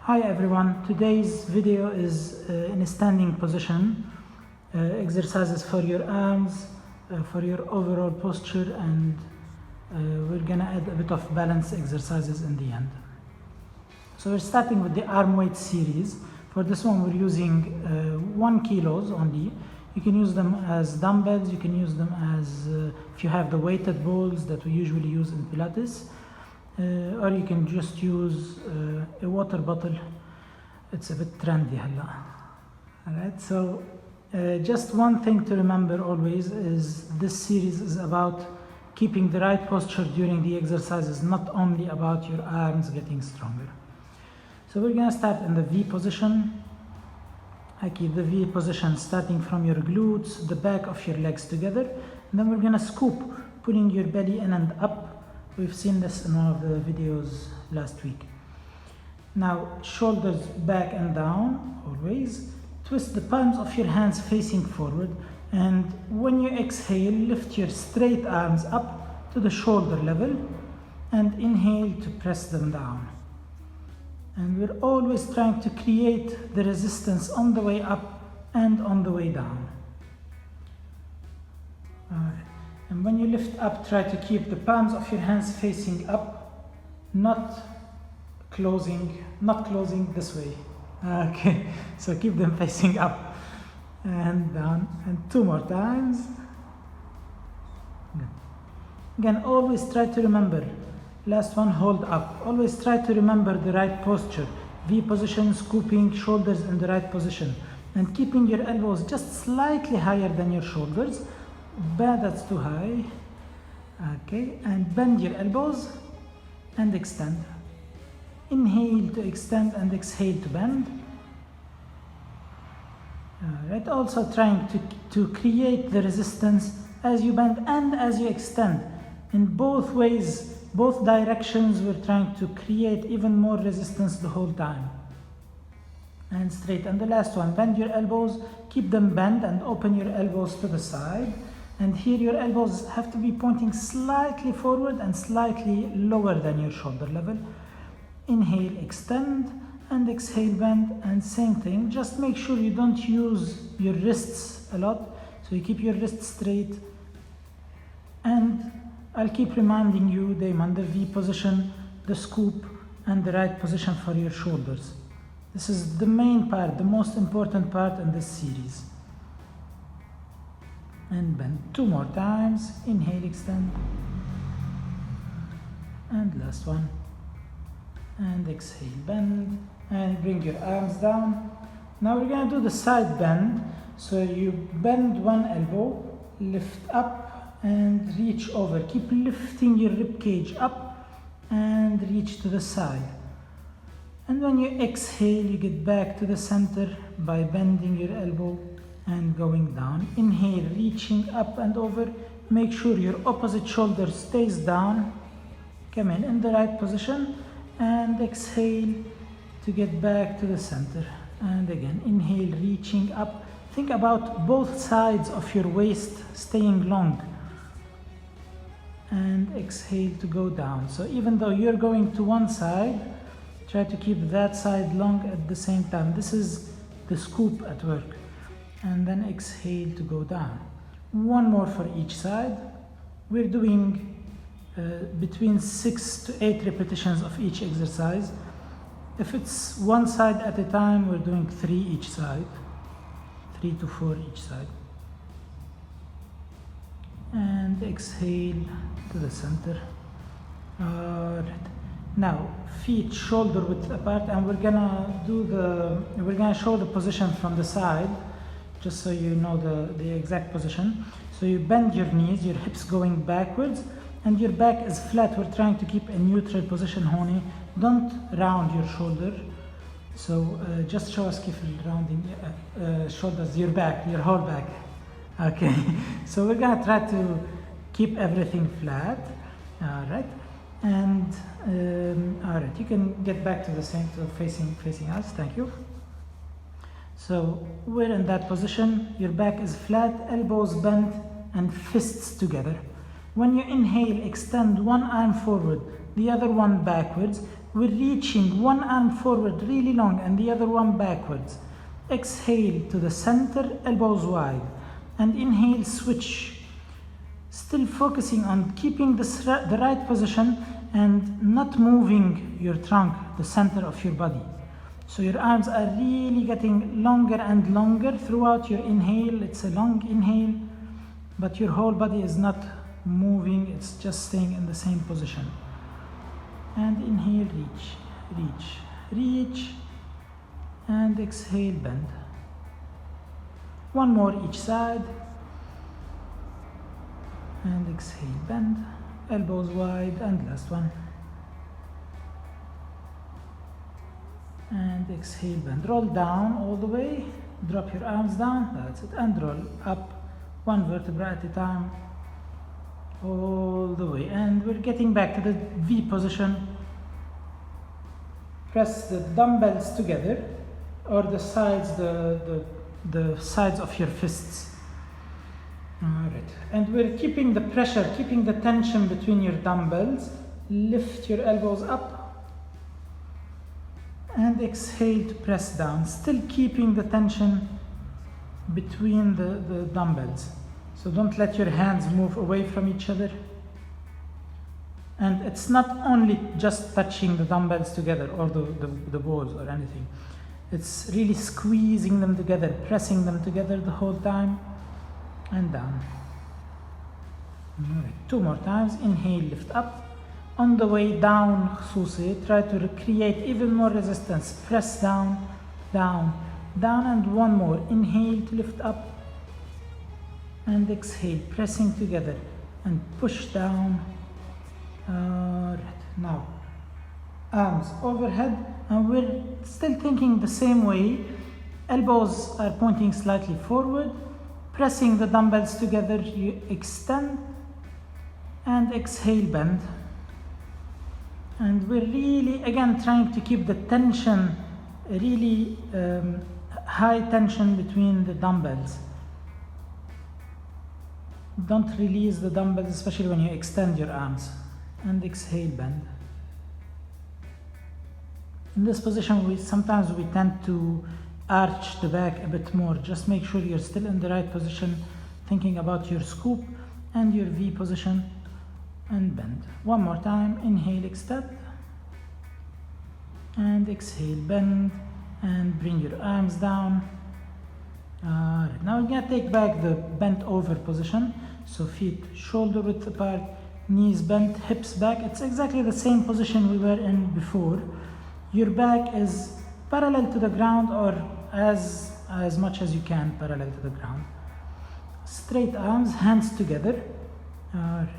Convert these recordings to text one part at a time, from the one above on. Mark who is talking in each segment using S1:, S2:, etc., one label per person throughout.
S1: Hi everyone, today's video is in a standing position, exercises for your arms, for your overall posture, and we're gonna add a bit of balance exercises in the end. So we're starting with the arm weight series. For this one we're using 1 kilos only. You can use them as dumbbells, you can use them as, if you have the weighted balls that we usually use in Pilates, or you can just use a water bottle. It's a bit trendy halla. Alright, so just one thing to remember always is this series is about keeping the right posture during the exercises, not only about your arms getting stronger. So we're gonna start in the V position. I keep the V position starting from your glutes, the back of your legs together, and then we're gonna scoop, pulling your belly in and up. We've seen this in one of the videos last week. Now, shoulders back and down, always. Twist the palms of your hands facing forward, and when you exhale, lift your straight arms up to the shoulder level, and inhale to press them down. And we're always trying to create the resistance on the way up and on the way down. All right. And when you lift up, try to keep the palms of your hands facing up, not closing this way. Okay, so keep them facing up and down, and 2 more times. Good. Again, always try to remember, last one, hold up. Always try to remember the right posture. V position, scooping, shoulders in the right position, and keeping your elbows just slightly higher than your shoulders. That's too high. Okay, and bend your elbows and extend. Inhale to extend and exhale to bend. Alright, also trying to create the resistance as you bend and as you extend. In both ways, both directions, we're trying to create even more resistance the whole time. And straight. And the last one, bend your elbows, keep them bent and open your elbows to the side. And here your elbows have to be pointing slightly forward and slightly lower than your shoulder level. Inhale, extend, and exhale, bend, and same thing. Just make sure you don't use your wrists a lot, so you keep your wrists straight. And I'll keep reminding you, Dayman, the V position, the scoop, and the right position for your shoulders. This is the main part, the most important part in this series. And bend 2 more times. Inhale, extend, and last one. And exhale, bend, and bring your arms down. Now we're gonna do the side bend. So you bend one elbow, lift up, and reach over. Keep lifting your rib cage up and reach to the side. And when you exhale, you get back to the center by bending your elbow and going down. Inhale, reaching up and over. Make sure your opposite shoulder stays down. Come in the right position, and exhale to get back to the center. And again, inhale, reaching up. Think about both sides of your waist staying long. And exhale to go down. So even though you're going to one side, try to keep that side long at the same time. This is the scoop at work. And then exhale to go down. 1 more for each side. We're doing between 6 to 8 repetitions of each exercise. If it's one side at a time, we're doing 3 each side. 3 to 4 each side. And exhale to the center. Alright. Now, feet shoulder width apart, and we're gonna show the position from the side, just so you know the exact position. So you bend your knees, your hips going backwards, and your back is flat. We're trying to keep a neutral position, Honi. Don't round your shoulder. So just show us if you're rounding shoulders, your back, your whole back. Okay, so we're gonna try to keep everything flat. All right, and all right, you can get back to the same, to facing us. Thank you. So we're in that position. Your back is flat, elbows bent, and fists together. When you inhale, extend one arm forward, the other one backwards. We're reaching one arm forward really long and the other one backwards. Exhale to the center, elbows wide. And inhale, switch. Still focusing on keeping the right position and not moving your trunk, the center of your body. So your arms are really getting longer and longer throughout your inhale. It's a long inhale, but your whole body is not moving, it's just staying in the same position. And inhale, reach, reach, reach, and exhale, bend. One more each side. And exhale, bend, elbows wide, and last one. And exhale, bend. Roll down all the way, drop your arms down, that's it, and roll up one vertebra at a time, all the way. And we're getting back to the V position. Press the dumbbells together, or the sides, the sides of your fists. Alright, and we're keeping the pressure, keeping the tension between your dumbbells. Lift your elbows up and exhale to press down, still keeping the tension between the dumbbells. So don't let your hands move away from each other. And it's not only just touching the dumbbells together or the balls or anything. It's really squeezing them together, pressing them together the whole time. And down. All right, 2 more times. Inhale, lift up. On the way down, خصوصي, try to create even more resistance. Press down, down, down, and one more. Inhale to lift up. And exhale, pressing together. And push down. All right, now arms overhead. And we're still thinking the same way. Elbows are pointing slightly forward. Pressing the dumbbells together, you extend and exhale, bend. And we're really, again, trying to keep the tension, really high tension between the dumbbells. Don't release the dumbbells, especially when you extend your arms. And exhale, bend. In this position, sometimes we tend to arch the back a bit more. Just make sure you're still in the right position, thinking about your scoop and your V position, and bend. One more time. Inhale, extend, and exhale, bend, and bring your arms down. Alright, now we're gonna take back the bent over position. So feet shoulder width apart, knees bent, hips back. It's exactly the same position we were in before. Your back is parallel to the ground, or as much as you can parallel to the ground. Straight arms, hands together. Alright.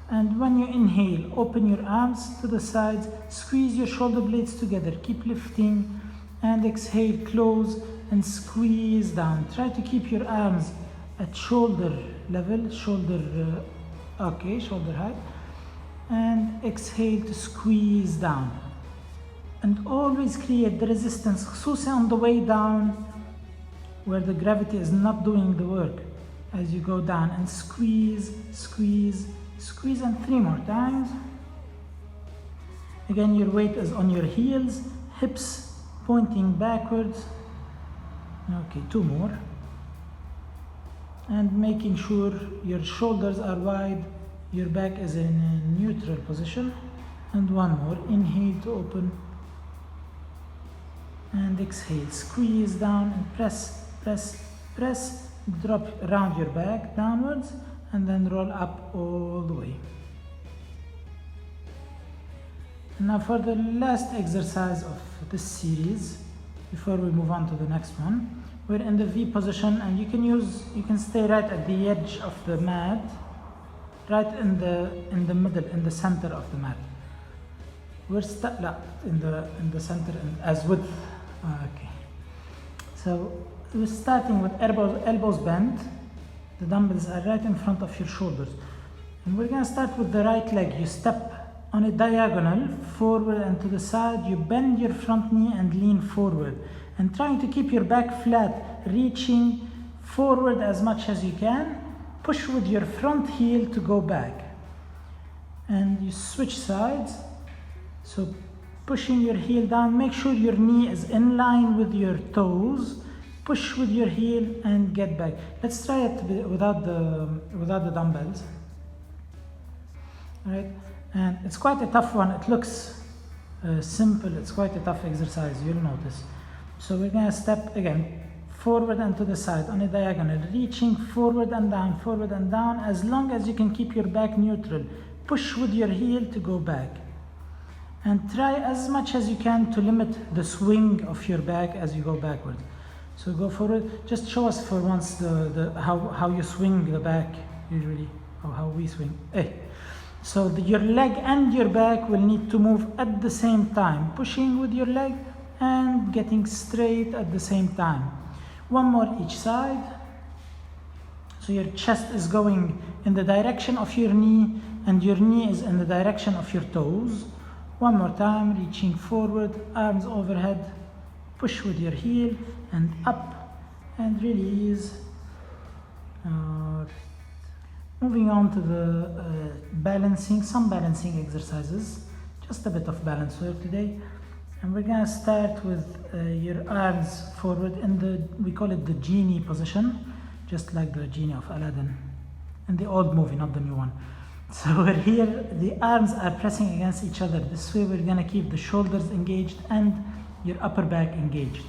S1: And when you inhale, open your arms to the sides, squeeze your shoulder blades together, keep lifting, and exhale, close and squeeze down. Try to keep your arms at shoulder level, shoulder height, and exhale to squeeze down. And always create the resistance, خصوصا on the way down, where the gravity is not doing the work. As you go down, and squeeze, squeeze, squeeze, and 3 more times. Again, your weight is on your heels, hips pointing backwards. Okay, 2 more. And making sure your shoulders are wide, your back is in a neutral position. And 1 more. Inhale to open. And exhale, squeeze down and press, press, press, drop around your back downwards, and then roll up all the way. Now for the last exercise of this series, before we move on to the next one, we're in the V position, and you can stay right at the edge of the mat, right in the middle, in the center of the mat. We're in the center and as width. Okay, so we're starting with elbows bent. The dumbbells are right in front of your shoulders, and we're gonna start with the right leg. You step on a diagonal forward and to the side. You bend your front knee and lean forward, and trying to keep your back flat, reaching forward as much as you can. Push with your front heel to go back, and you switch sides. So pushing your heel down. Make sure your knee is in line with your toes. Push with your heel and get back. Let's try it without the dumbbells. All right, and it's quite a tough one. It looks simple. It's quite a tough exercise, you'll notice. So we're gonna step again forward and to the side on a diagonal, reaching forward and down as long as you can keep your back neutral. Push with your heel to go back, and try as much as you can to limit the swing of your back as you go backward. So go forward. Just show us for once how you swing the back usually, or how we swing. So your leg and your back will need to move at the same time, pushing with your leg and getting straight at the same time. One more each side. So your chest is going in the direction of your knee and your knee is in the direction of your toes. One more time, reaching forward, arms overhead, push with your heel and up and release. Moving on to the some balancing exercises, just a bit of balance work today. And we're gonna start with your arms forward in we call it the genie position, just like the genie of Aladdin in the old movie, not the new one. So we're here, the arms are pressing against each other. This way we're gonna keep the shoulders engaged and your upper back engaged.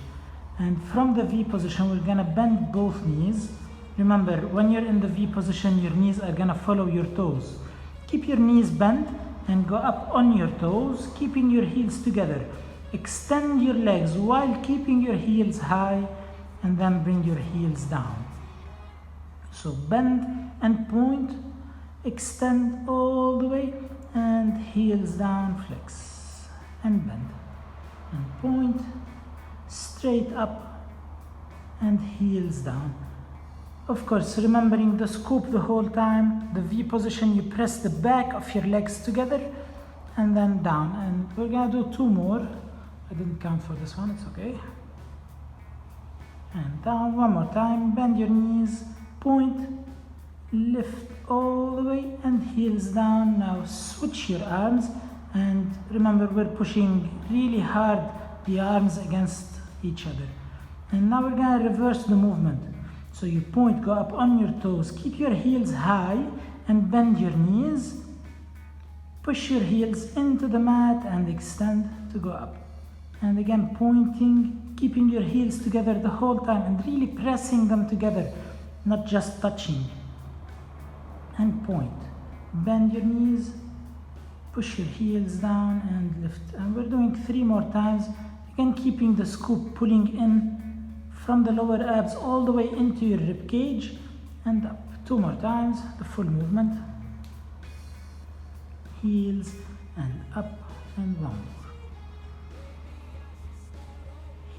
S1: And from the V position, we're gonna bend both knees. Remember, when you're in the V position, your knees are gonna follow your toes. Keep your knees bent and go up on your toes, keeping your heels together. Extend your legs while keeping your heels high, and then bring your heels down. So bend and point, extend all the way, and heels down, flex, and bend, and point, straight up, and heels down. Of course, remembering the scoop the whole time. The V position, you press the back of your legs together and then down. And we're gonna do two more. I didn't count for this one, it's okay. And down one more time, bend your knees, point, lift all the way and heels down. Now switch your arms and remember we're pushing really hard the arms against each other. And now we're gonna reverse the movement. So you point, go up on your toes, keep your heels high and bend your knees. Push your heels into the mat and extend to go up. And again, pointing, keeping your heels together the whole time and really pressing them together, not just touching. And point, bend your knees, push your heels down and lift. And we're doing 3 more times. Again, keeping the scoop, pulling in from the lower abs all the way into your rib cage and up. 2 more times, the full movement. Heels and up, and 1 more.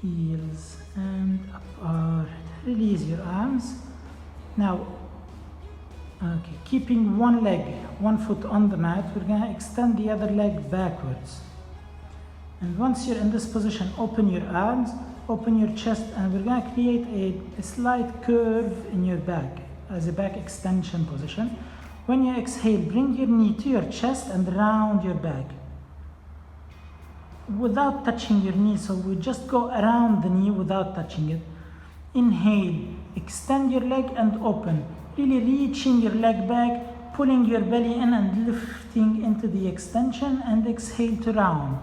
S1: Heels and up. Alright, release your arms. Now, keeping one foot on the mat, we're gonna extend the other leg backwards. And once you're in this position, open your arms, open your chest, and we're gonna create a slight curve in your back as a back extension position. When you exhale, bring your knee to your chest and round your back without touching your knee. So we just go around the knee without touching it. Inhale, extend your leg and open, really reaching your leg back, pulling your belly in and lifting into the extension, and exhale to round.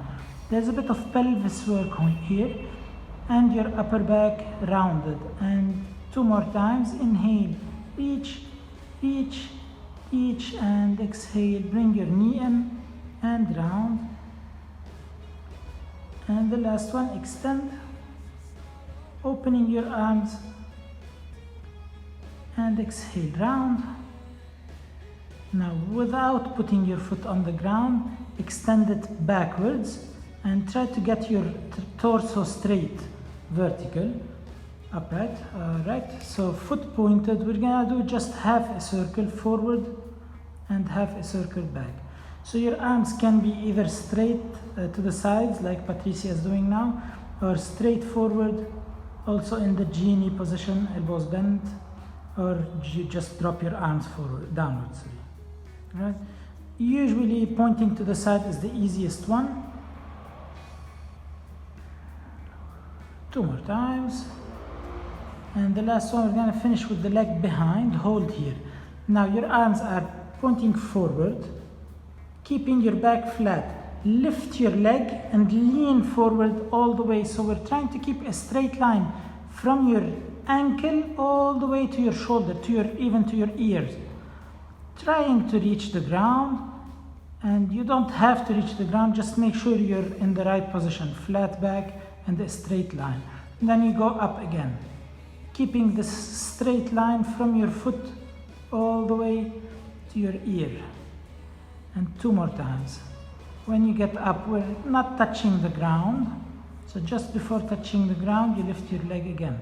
S1: There's a bit of pelvis work here, and your upper back rounded. And 2 more times. Inhale, reach, reach, reach, and exhale, bring your knee in and round. And the last one, extend, opening your arms and exhale, round. Now without putting your foot on the ground, extend it backwards and try to get your torso straight, vertical, upright. Alright, so foot pointed, we're gonna do just half a circle forward and half a circle back. So your arms can be either straight to the sides like Patricia is doing now, or straight forward, also in the genie position, elbows bent, or you just drop your arms forward, downwards. Right? Usually pointing to the side is the easiest one. 2 more times. And the last one, we're gonna finish with the leg behind. Hold here. Now your arms are pointing forward, keeping your back flat. Lift your leg and lean forward all the way. So we're trying to keep a straight line from your ankle all the way to your shoulder, even to your ears. Trying to reach the ground, and you don't have to reach the ground, just make sure you're in the right position, flat back and a straight line. And then you go up again, keeping this straight line from your foot all the way to your ear. And 2 more times. When you get up, we're not touching the ground. So just before touching the ground, you lift your leg again.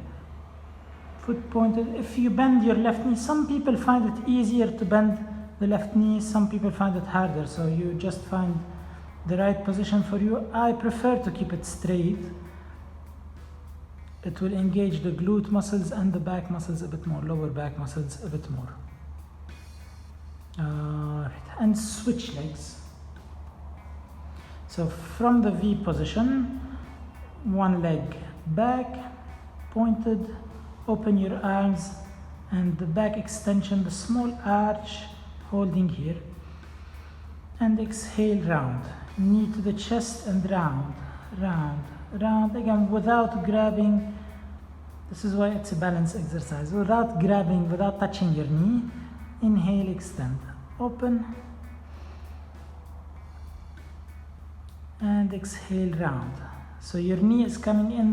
S1: Foot pointed. If you bend your left knee, some people find it easier to bend the left knee, some people find it harder. So you just find the right position for you. I prefer to keep it straight. It will engage the glute muscles and the back muscles a bit more, lower back muscles a bit more. Alright, and switch legs. So from the V position, one leg back, pointed, open your arms, and the back extension, the small arch, holding here. And exhale, round. Knee to the chest and round, round, round. Again, without grabbing. This is why it's a balance exercise. Without grabbing, without touching your knee. Inhale, extend, open. And exhale, round. So your knee is coming in,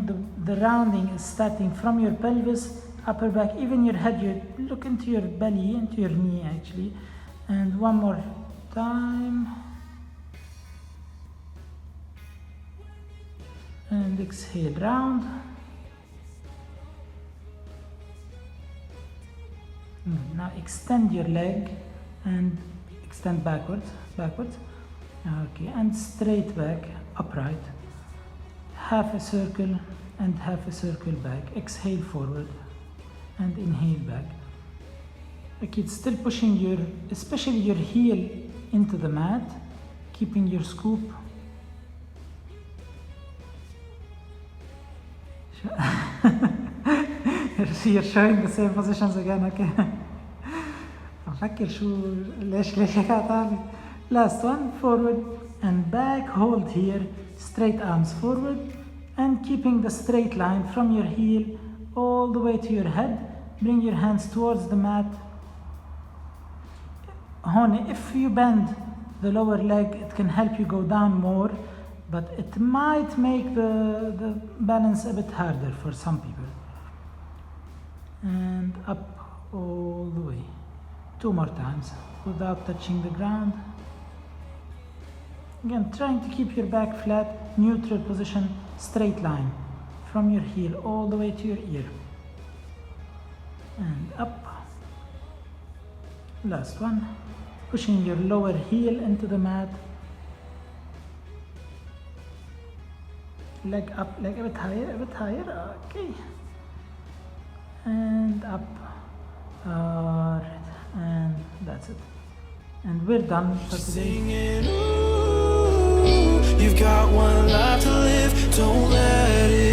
S1: the rounding is starting from your pelvis, upper back, even your head. You look into your belly, into your knee actually. And one more time. And exhale, round. Now extend your leg and extend backwards. Okay, and straight back, upright. Half a circle and half a circle back. Exhale forward and inhale back. Okay, it's still pushing especially your heel into the mat, keeping your scoop. You're showing the same positions again, okay? أفكر ليش هيك عطالي. Last one, forward and back, hold here, straight arms forward, and keeping the straight line from your heel all the way to your head. Bring your hands towards the mat. Honey, if you bend the lower leg, it can help you go down more, but it might make the balance a bit harder for some people. And up all the way. 2 more times without touching the ground. Again, trying to keep your back flat, neutral position, straight line from your heel all the way to your ear. And up. Last one. Pushing your lower heel into the mat. Leg up, leg a bit higher, okay. And up. Alright, and that's it. And we're done for today.
S2: You've got one life to live, don't let it